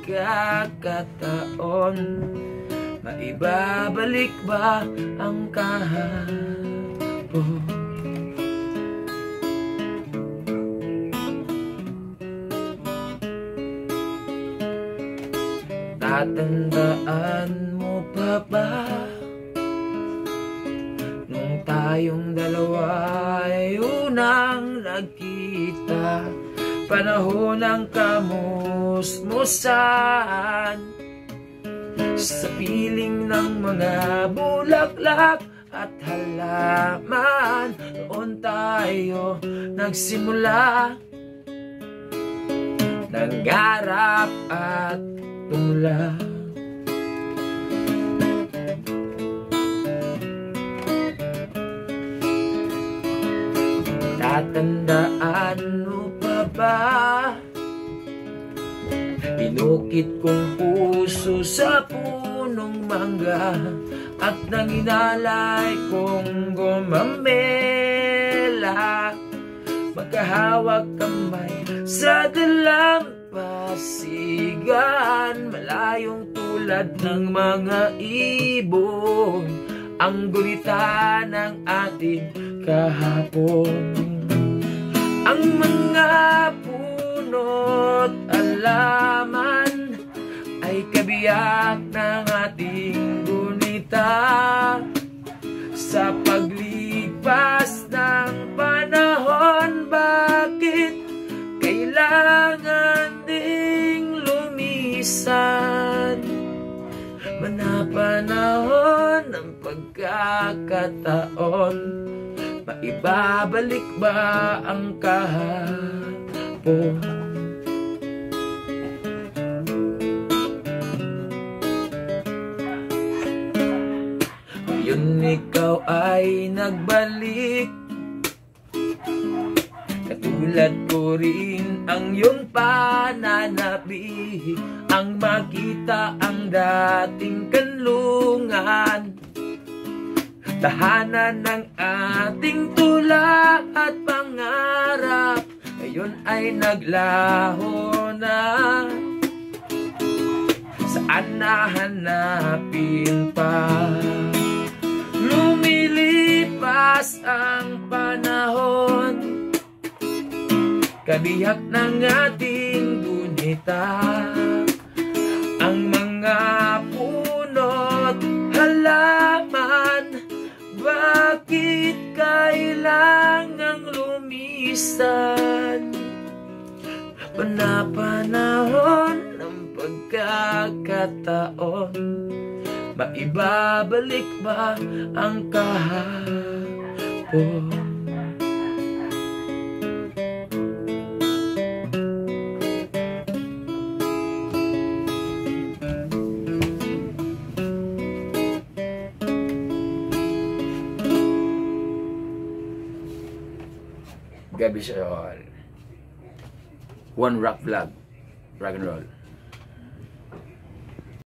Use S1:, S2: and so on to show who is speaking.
S1: pagkakataon, maibabalik ba ang kahapon? Tatandaan mo pa ba nung tayong dalawa ay unang nagkita? Panahon ng kamusmusan, sa piling ng mga bulaklak at halaman. Noon tayo nagsimula, nangarap at tumula. Tatandaan mo pa ba pinukit kong puso sa punong mangga at nanginalay kong gumamela, magkahawak kamay sa dalampasigan, malayong tulad ng mga ibon ang gulita ng ating kahapon. Ang mga puno't alaman ay kabiyak ng ating gunita. Sa paglipas ng panahon, bakit kailangan ding lumisan? Manapanahon ng pagkakataon, maibabalik ba ang kahapon? Ngayon ikaw ay nagbalik, katulad ko rin ang iyong pananabik, ang makita ang dating kanlungan, tahanan ng ating tula at pangarap, ngayon ay naglaho na. Saan nahanapin pa? Lumilipas ang panahon, kabiyak ng ating gunita. Ang mga puno't halaman, bakit kailangang lumisan? Panapanahon ng pagkakataon, maibabalik ba ang kahapon? Gabi sa all. One Rock Vlog. Rock and roll.